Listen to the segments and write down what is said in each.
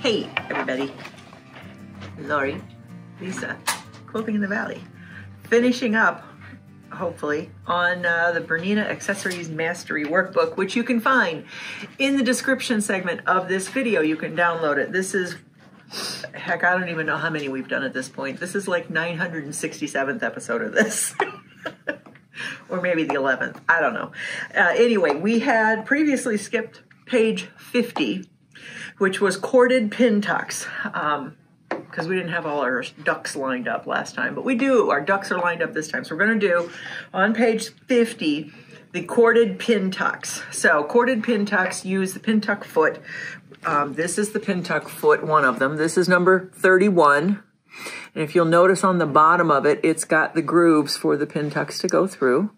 Hey, everybody. Lori, Lisa, Quilting in the Valley. Finishing up, hopefully, on the Bernina Accessories Mastery Workbook, which you can find in the description segment of this video. You can download it. This is, heck, I don't even know how many we've done at this point. This is like 967th episode of this. Or maybe the 11th. I don't know. Anyway, we had previously skipped page 50, which was corded pin tucks, because we didn't have all our ducks lined up last time, but we do. Our ducks are lined up this time. So we're going to do, on page 50, the corded pin tucks. So corded pin tucks use the pin tuck foot. This is the pin tuck foot, one of them. This is number 31. And if you'll notice on the bottom of it, it's got the grooves for the pin tucks to go through.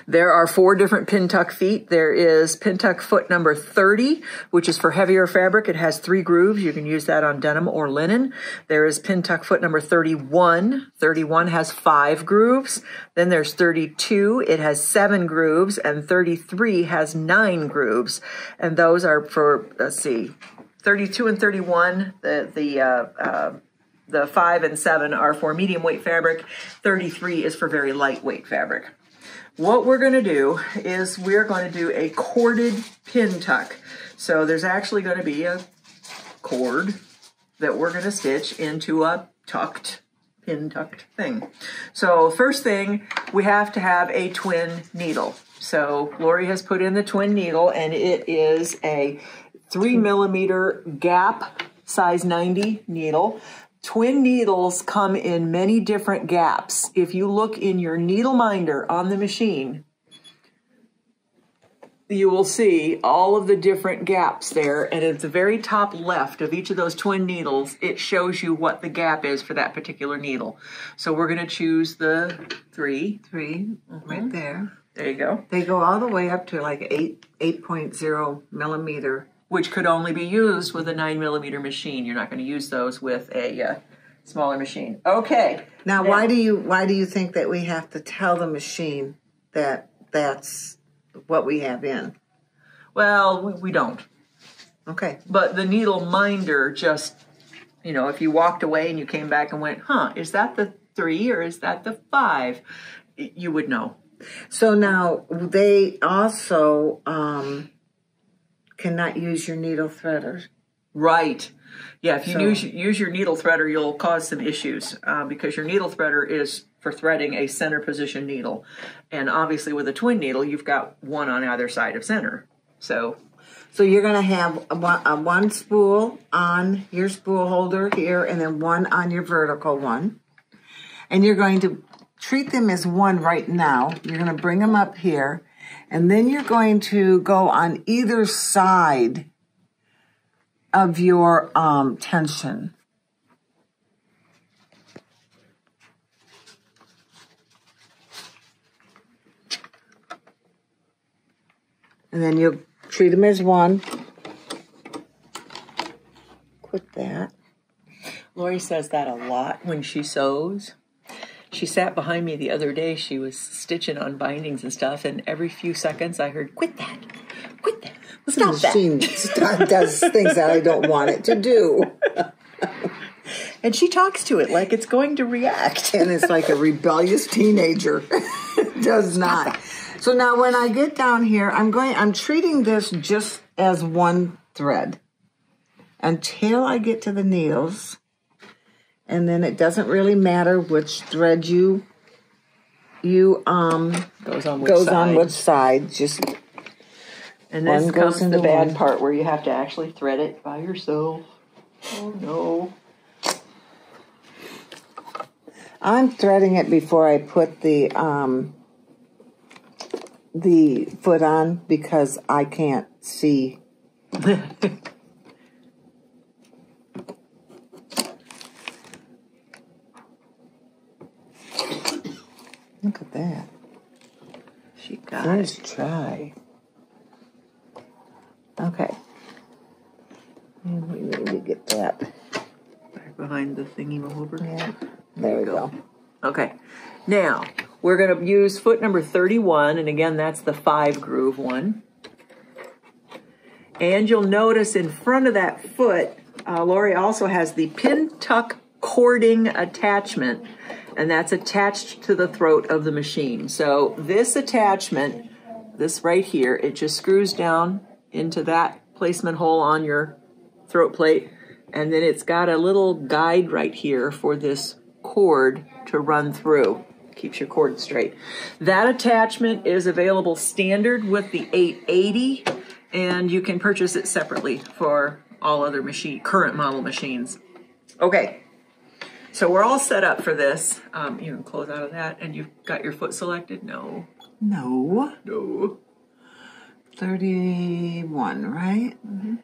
There are 4 different pin tuck feet. There is pin tuck foot number 30, which is for heavier fabric. It has 3 grooves. You can use that on denim or linen. There is pin tuck foot number 31. 31 has 5 grooves. Then there's 32. It has 7 grooves. And 33 has 9 grooves. And those are for, let's see, 32 and 31, the 5 and 7 are for medium weight fabric. 33 is for very lightweight fabric. What we're going to do is we're going to do a corded pin tuck. So there's actually going to be a cord that we're going to stitch into a pin tucked thing. So first thing, we have to have a twin needle. So Lori has put in the twin needle, and it is a 3mm gap size 90 needle. Twin needles come in many different gaps. If you look in your needle minder on the machine, you will see all of the different gaps there. And at the very top left of each of those twin needles, it shows you what the gap is for that particular needle. So we're going to choose the 3. Right there. There you go. They go all the way up to like 8.0 millimeter. Which could only be used with a 9mm machine. You're not going to use those with a smaller machine. Okay. Now, why do you think that we have to tell the machine that that's what we have in? Well, we don't. Okay. But the needle minder just, you know, if you walked away and you came back and went, is that the 3 or is that the 5? You would know. So now they also cannot use your needle threaders. Right. Yeah, if you use your needle threader, you'll cause some issues because your needle threader is for threading a center position needle. And obviously with a twin needle, you've got one on either side of center. So you're going to have one spool on your spool holder here and then one on your vertical one. And you're going to treat them as one right now. You're going to bring them up here. And then you're going to go on either side of your tension. And then you'll treat them as one. Quit that. Lori says that a lot when she sews. She sat behind me the other day. She was stitching on bindings and stuff, and every few seconds I heard, quit that, stop that. The machine does things that I don't want it to do. And she talks to it like it's going to react. And it's like a rebellious teenager. It does not. So now when I get down here, I'm treating this just as one thread until I get to the needles. And then it doesn't really matter which thread goes on which side. Just and this comes the bad part where you have to actually thread it by yourself. Oh no! I'm threading it before I put the foot on because I can't see. Look at that. She got First it. Try. Okay. And we need to get that. Back behind the thingy over. Yeah. There we go. Okay. Now, we're going to use foot number 31, and again, that's the 5 groove one. And you'll notice in front of that foot, Lori also has the pin tuck cording attachment, and that's attached to the throat of the machine. So this attachment, this right here, it just screws down into that placement hole on your throat plate, and then it's got a little guide right here for this cord to run through. Keeps your cord straight. That attachment is available standard with the 880, and you can purchase it separately for all other current model machines. Okay, so we're all set up for this. You can close out of that, and you've got your foot selected? No. 31, right? Mm-hmm.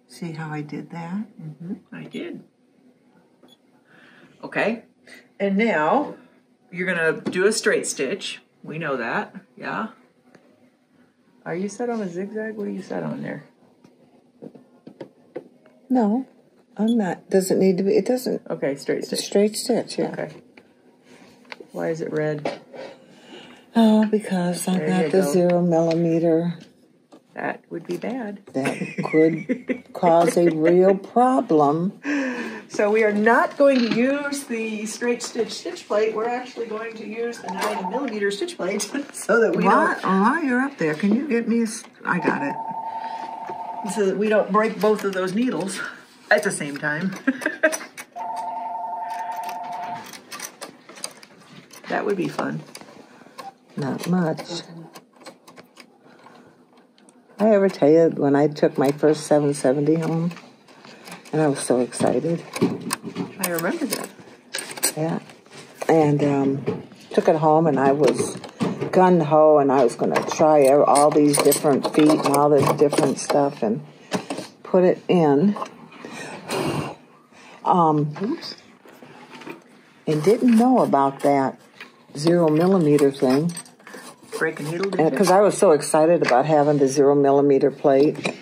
See how I did that? Mm-hmm. I did. Okay. And now you're going to do a straight stitch. We know that. Yeah. Are you set on a zigzag? What are you set on there? No, I'm not. Does it need to be? It doesn't. Okay, straight stitch. Straight stitch, yeah. Okay. Why is it red? Oh, because I got the 0 millimeter. That would be bad. That could cause a real problem. So we are not going to use the straight stitch plate. We're actually going to use the 9 millimeter stitch plate so that we don't... While you're up there, can you get me I got it. So that we don't break both of those needles at the same time. That would be fun. Not much. I ever tell you when I took my first 770 home? And I was so excited. I remember that. Yeah. And took it home, and I was gung-ho, and I was going to try all these different feet and all this different stuff and put it in. Oops. And didn't know about that 0 millimeter thing. Break a needle? Because I was so excited about having the 0 millimeter plate.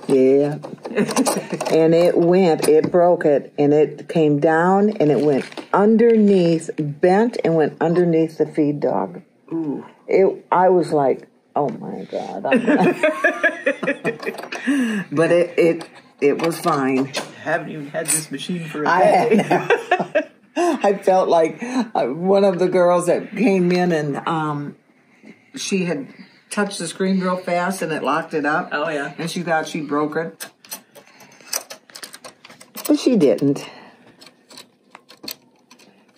Yeah. And it broke it, and it came down, and it went underneath, bent and went underneath the feed dog. Ooh. I was like, oh my God. But it was fine. I haven't even had this machine for a day. I felt like one of the girls that came in, and she had touched the screen real fast and it locked it up. Oh, yeah. And she thought she broke it. But she didn't.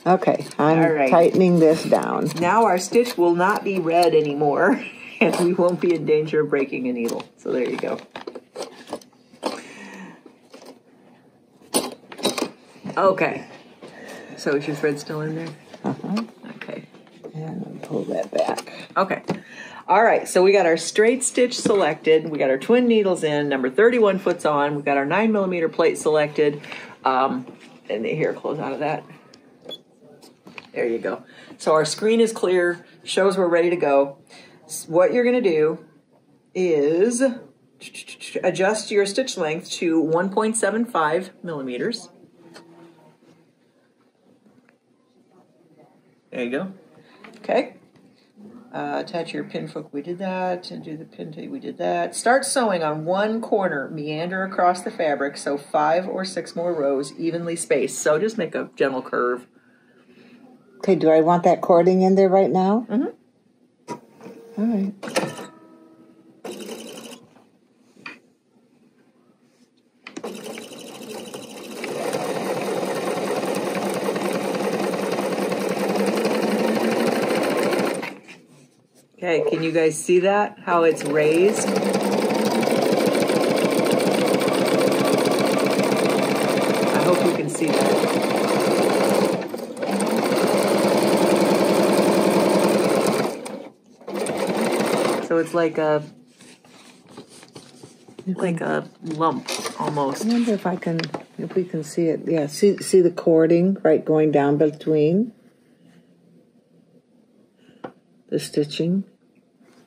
Okay, I'm tightening this down. Now our stitch will not be red anymore, and we won't be in danger of breaking a needle. So there you go. Okay. So is your thread still in there? Uh-huh. Okay. And pull that back. Okay. All right, so we got our straight stitch selected. We got our twin needles in. Number 31 foot's on. We got our 9 millimeter plate selected. And here, close out of that. There you go. So our screen is clear. Shows we're ready to go. What you're going to do is adjust your stitch length to 1.75 millimeters. There you go. Okay. Attach your pin hook, we did that, and do the pin tape, we did that. Start sewing on one corner, meander across the fabric, so 5 or 6 more rows, evenly spaced. So just make a gentle curve. Okay, do I want that cording in there right now? Mm-hmm. All right. Okay, can you guys see that? How it's raised? I hope you can see that. So it's like a lump almost. I wonder if we can see it. Yeah, see the cording right going down between the stitching.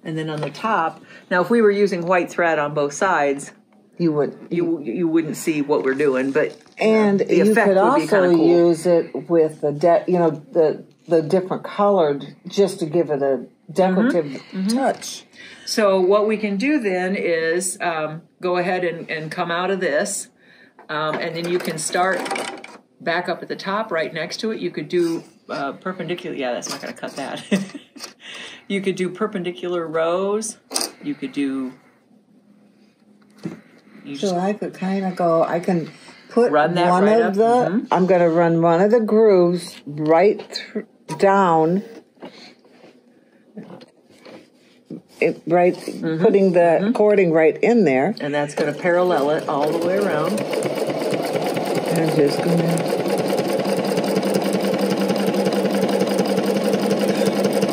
And then on the top, now if we were using white thread on both sides, you wouldn't see what we're doing, but and the you effect could would be also kind of cool. use it with the the different colored just to give it a decorative touch. So what we can do then is go ahead and come out of this, and then you can start back up at the top right next to it. You could do perpendicular. Yeah, that's not going to cut that. You could do perpendicular rows. You could do. So I could kind of go. I can put run that one right of up. the. I'm going to run one of the grooves right down. Putting the cording right in there. And that's going to parallel it all the way around. I'm just going to...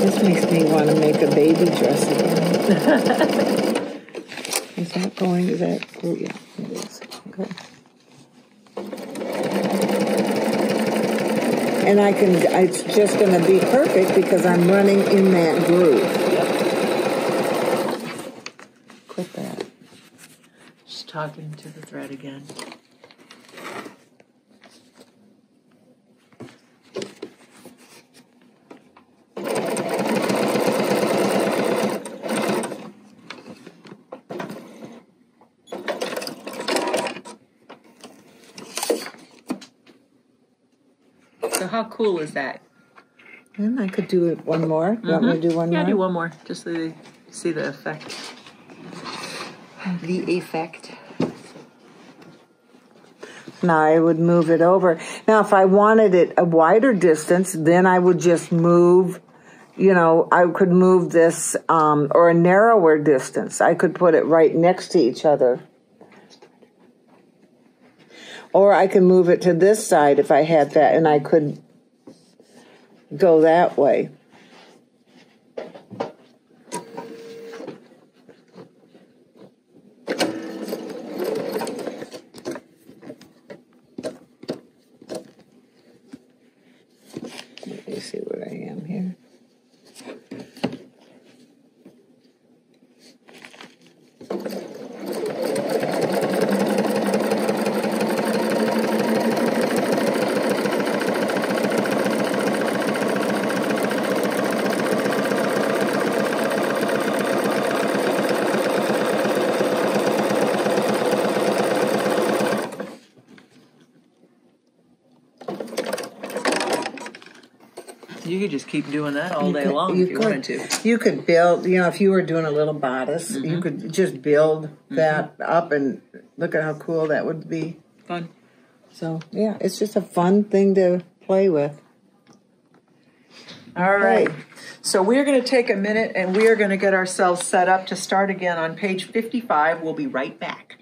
This makes me want to make a baby dress again. Is that going to that? Oh, yeah, it is. Okay. And I can, it's just going to be perfect because I'm running in that groove. Quit that. Just talking to the thread again. So how cool is that? And I could do it one more. You want me to do one more? Yeah, do one more, just so you see the effect. The effect. Now I would move it over. Now if I wanted it a wider distance, then I would just move, you know, I could move this, or a narrower distance. I could put it right next to each other. Or I can move it to this side if I had that, and I could go that way. Let me see where I am here. You could just keep doing that all day long if you wanted to. You could build, you know, if you were doing a little bodice, you could just build that up and look at how cool that would be. Fun. So, yeah, it's just a fun thing to play with. All right. So we're going to take a minute and we are going to get ourselves set up to start again on page 55. We'll be right back.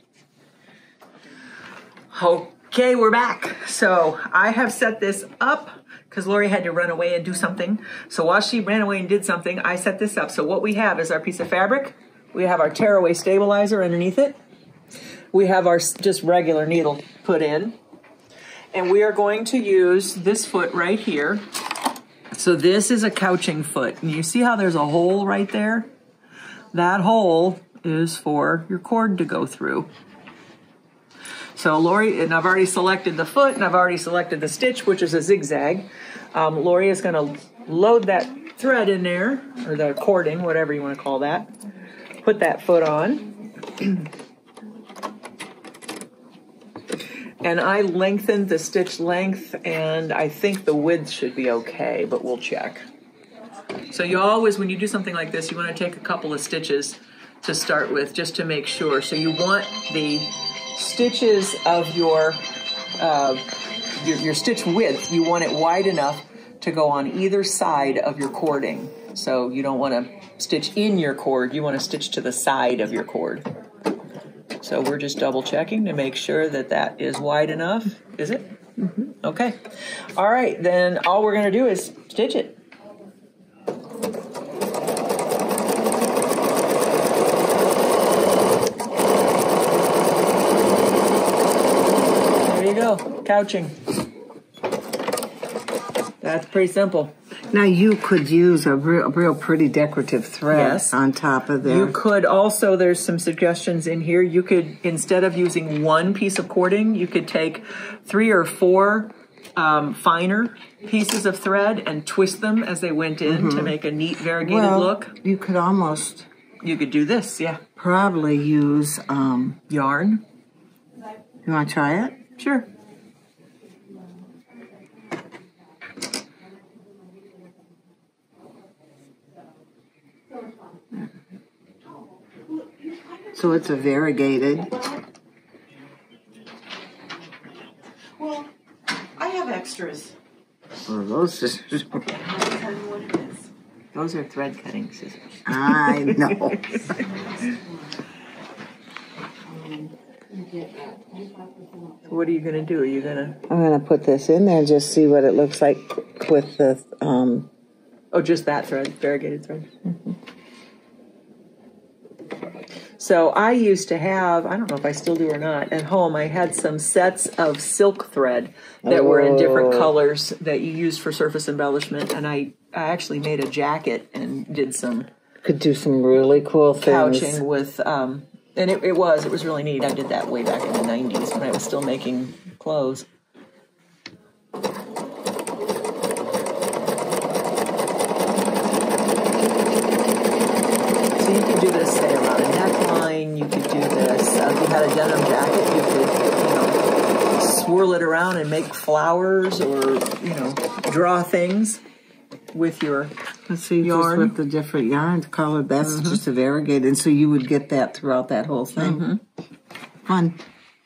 Okay, we're back. So I have set this up because Lori had to run away and do something. So while she ran away and did something, I set this up. So what we have is our piece of fabric. We have our tearaway stabilizer underneath it. We have our just regular needle put in. And we are going to use this foot right here. So this is a couching foot. And you see how there's a hole right there? That hole is for your cord to go through. So Lori, and I've already selected the foot and I've already selected the stitch, which is a zigzag. Lori is going to load that thread in there, or the cording, whatever you want to call that. Put that foot on. And I lengthened the stitch length, and I think the width should be okay, but we'll check. So you always, when you do something like this, you want to take a couple of stitches to start with, just to make sure. So you want the stitches of your stitch width, you want it wide enough to go on either side of your cording. So you don't want to stitch in your cord, you want to stitch to the side of your cord. So we're just double checking to make sure that that is wide enough. Is it? Mm-hmm. Okay. All right, then all we're going to do is stitch it. There you go, couching. That's pretty simple. Now you could use a real pretty decorative thread on top of there. You could also, there's some suggestions in here. You could, instead of using one piece of cording, you could take 3 or 4 finer pieces of thread and twist them as they went in to make a neat variegated look. You could almost You could do this, yeah. probably use Yarn. you want to try it? Sure. So it's a variegated. Well, I have extras. Or those scissors. I'll tell you what it is. Those are thread cutting scissors. I know. What are you going to do? Are you going to... I'm going to put this in there and just see what it looks like with the Oh, just that thread, variegated thread. So I used to have, I don't know if I still do or not, at home I had some sets of silk thread that were in different colors that you used for surface embellishment, and I actually made a jacket and did some could do some really cool things. couching with, and it was really neat. I did that way back in the 90s when I was still making clothes. So you could do this, say, around a neckline. You could do this. If you had a denim jacket, you could, swirl it around and make flowers or, draw things with your Let's see, yarn. just with the different yarns colored, that's just a variegated. And so you would get that throughout that whole thing. Fun.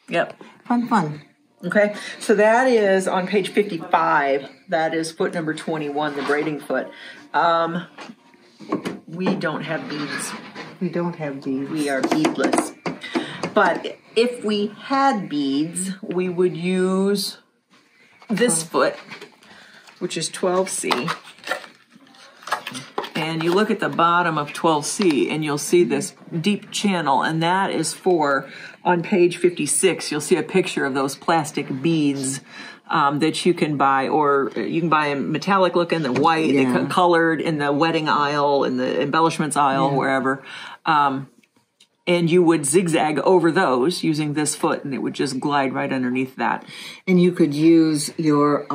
Yep. Fun. Okay, so that is on page 55. That is foot number 21, the braiding foot. We don't have beads. We don't have beads. We are beadless. But if we had beads, we would use this foot, which is 12C. And you look at the bottom of 12C and you'll see this deep channel, and that is for, on page 56, you'll see a picture of those plastic beads that you can buy, or you can buy them metallic looking, the white, the colored in the wedding aisle, in the embellishments aisle, wherever. And you would zigzag over those using this foot, and it would just glide right underneath that. And you could use your,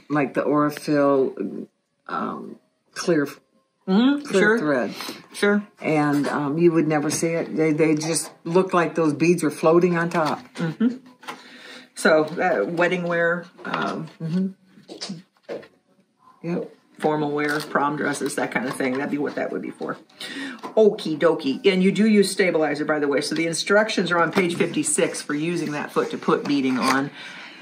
like the Aurifil clear thread. Sure. And you would never see it. They just look like those beads were floating on top. So wedding wear, Yep. formal wear, prom dresses, that kind of thing. That'd be what that would be for. Okie dokie. And you do use stabilizer, by the way. So the instructions are on page 56 for using that foot to put beading on.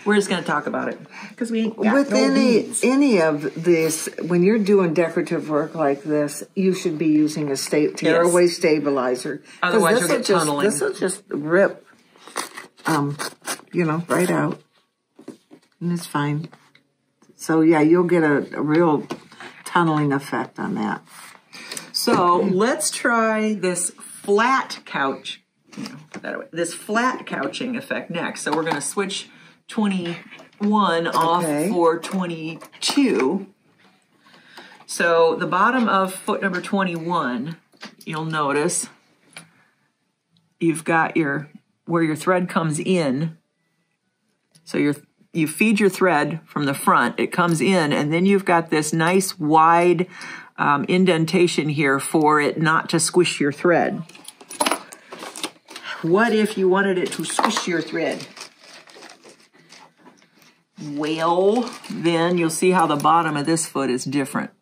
We're just going to talk about it because we ain't got With no beads. any of this, when you're doing decorative work like this, you should be using a tearaway stabilizer. 'Cause Otherwise you'll get this'll tunneling. This will just rip, right out, and it's fine. So yeah, you'll get a real tunneling effect on that. So let's try this flat couch, put that away, this flat couching effect next. So we're going to switch 21 off for 22. So the bottom of foot number 21, you'll notice you've got where your thread comes in. So you feed your thread from the front, it comes in, and then you've got this nice wide indentation here for it not to squish your thread. What if you wanted it to squish your thread? Well, then you'll see how the bottom of this foot is different.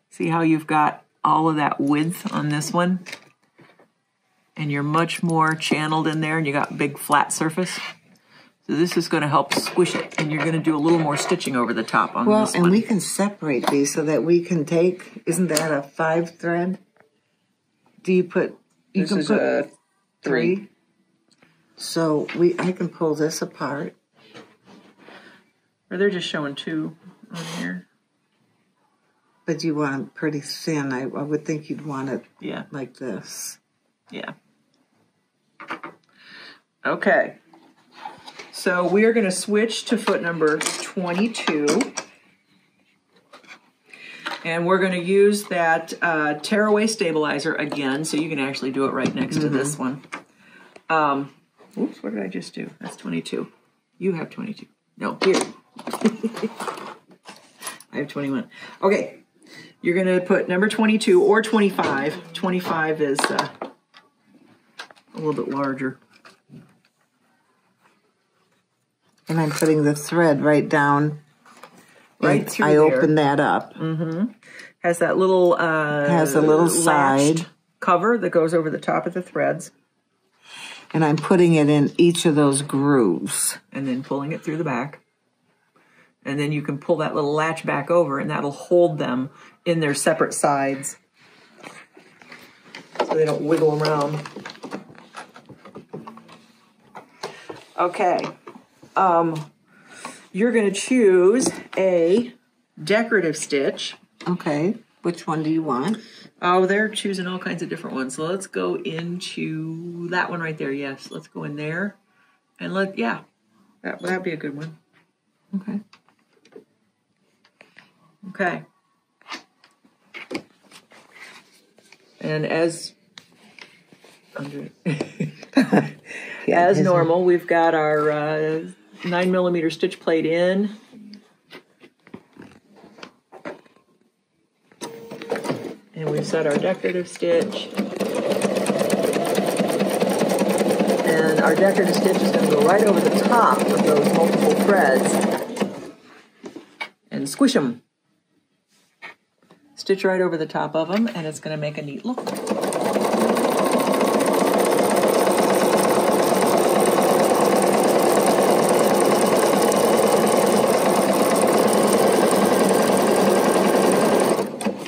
See how you've got all of that width on this one? And you're much more channeled in there, and you got big flat surface. So this is going to help squish it, and you're going to do a little more stitching over the top on this one. Well, and we can separate these so that we can take, isn't that a 5 thread? Do you put, you This can is put a 3. So I can pull this apart. Or they're just showing 2 on here. But you want it pretty thin. I would think you'd want it Yeah. like this. Yeah. Okay. So we are going to switch to foot number 22. And we're going to use that tearaway stabilizer again, so you can actually do it right next to this one. Oops, what did I just do? That's 22. You have 22. No, here. I have 21. Okay. You're going to put number 22 or 25. 25 is a little bit larger. And I'm putting the thread right down. Right through I there. open that up. Mm-hmm. Has that little has a little side cover that goes over the top of the threads. And I'm putting it in each of those grooves. And then pulling it through the back. And then you can pull that little latch back over, and that'll hold them in their separate sides so they don't wiggle around. Okay. You're going to choose a decorative stitch. Okay. Which one do you want? Oh, they're choosing all kinds of different ones. So let's go into that one right there. Yes, let's go in there. And that'd be a good one. Okay. Okay. And as normal, we've got our 9mm stitch plate in. And we've set our decorative stitch. And our decorative stitch is going to go right over the top of those multiple threads and squish them. Stitch right over the top of them, and it's going to make a neat look.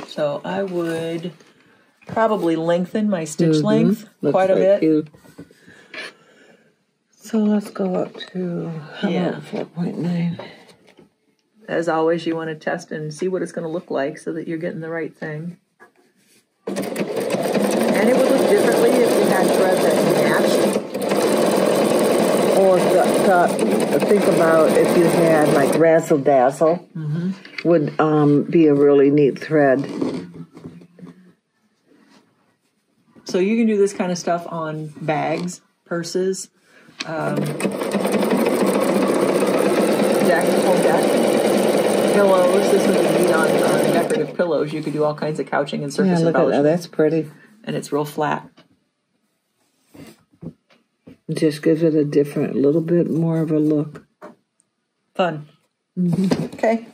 So I would probably lengthen my stitch length quite a bit. Cute. So let's go up to 4.9. As always, you want to test and see what it's going to look like so that you're getting the right thing. And it would look differently if you had thread that matched. Or think about if you had like Razzle Dazzle, would be a really neat thread. So you can do this kind of stuff on bags, purses, home deck. Pillows. This would be neat on decorative pillows. You could do all kinds of couching and surface embellishment. Oh, that's pretty. And it's real flat. Just gives it a little bit more of a look. Fun. Okay.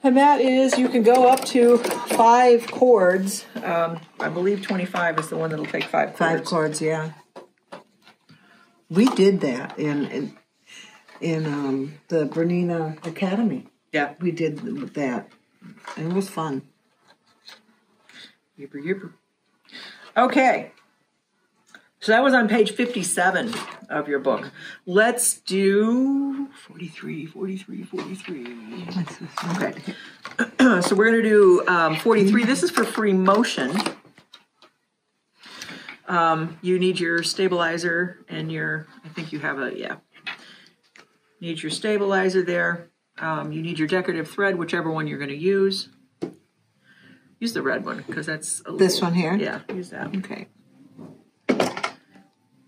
And that is, you can go up to 5 cords. I believe 25 is the one that'll take 5 cords. 5 cords, yeah. We did that in the Bernina Academy. Yeah. We did that. And it was fun. Yipper. Okay. So that was on page 57 of your book. Let's do 43. Okay. So we're going to do 43. This is for free motion. You need your stabilizer and I think you have need your stabilizer there. You need your decorative thread, whichever one you're going to use. Use the red one because that's this one here? Yeah, use that. Okay.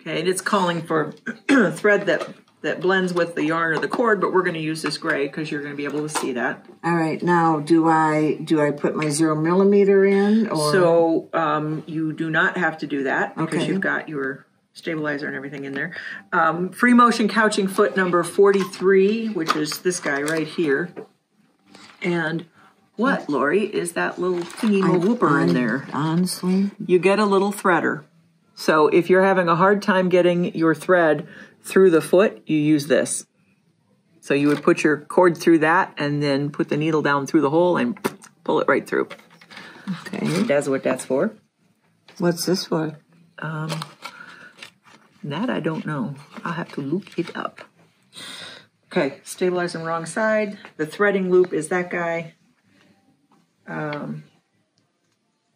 Okay, and it's calling for thread that blends with the yarn or the cord, but we're going to use this gray because you're going to be able to see that. All right, now do I put my 0mm in? Or? So you do not have to do that because you've got your stabilizer and everything in there. Free motion couching foot number 43, which is this guy right here. And what, Lori, is that little thingy whooper in there? Honestly, you get a little threader. So if you're having a hard time getting your thread through the foot, you use this. So you would put your cord through that and then put the needle down through the hole and pull it right through. Okay. That's what that's for. What's this for? That I don't know. I'll have to look it up. Okay, stabilizing wrong side. The threading loop is that guy. It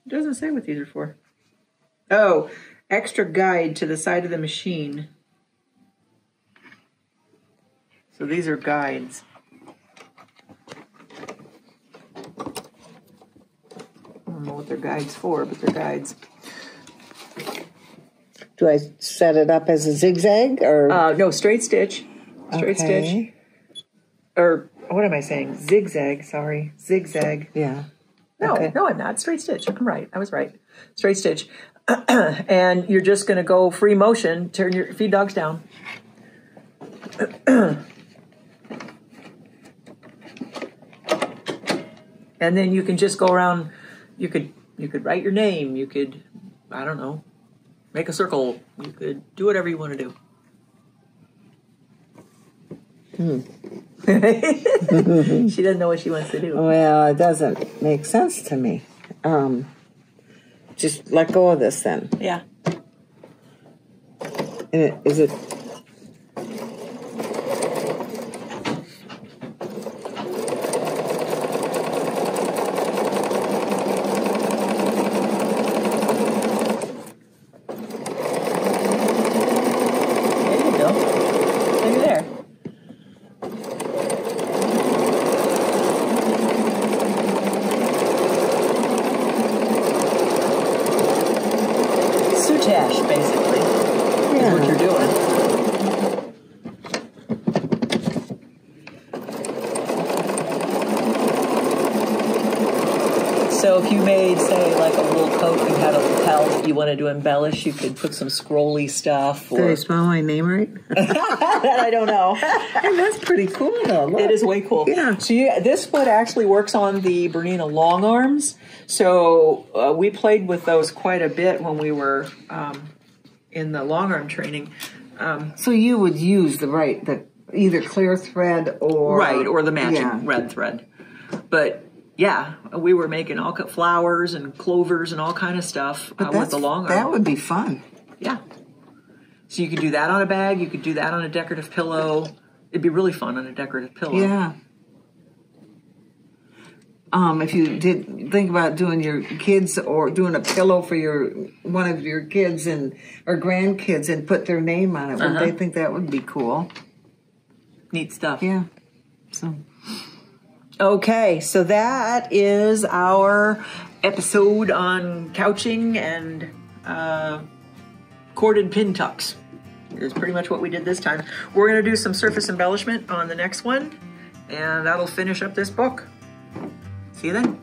doesn't say what these are for. Oh, extra guide to the side of the machine. So these are guides. I don't know what they're guides for, but they're guides. Do I set it up as a zigzag or? No, straight stitch. Straight stitch. or what am I saying? Zigzag, sorry. Zigzag. Yeah. No, Okay. no, I'm not. Straight stitch. I'm right. I was right. Straight stitch. And you're just going to go free motion, turn your feed dogs down. And then you can just go around, you could write your name, you could, I don't know, make a circle, you could do whatever you want to do. She doesn't know what she wants to do. Well, it doesn't make sense to me. Just let go of this then. Yeah. Is it? There you go. Look at there. Soutache, basically, is what you're doing. So if you made, say, like a wool coat, you had a lapel that you wanted to embellish, you could put some scrolly stuff. Did I spell my name right? That I don't know. And that's pretty cool, though. Look. It is way cool. Yeah. So this foot actually works on the Bernina long arms. So we played with those quite a bit when we were in the long arm training. So you would use the either clear thread or Or the matching red thread. But yeah, we were making all cut flowers and clovers and all kind of stuff with the long arm. That would be fun. Yeah. So you could do that on a bag. You could do that on a decorative pillow. It'd be really fun on a decorative pillow. Yeah. If you did think about doing your kids or doing a pillow for one of your kids or grandkids and put their name on it, would they think that would be cool? Neat stuff. Yeah. So. Okay, so that is our episode on couching and corded pin tucks. Is pretty much what we did this time. We're going to do some surface embellishment on the next one, and that'll finish up this book. See you then.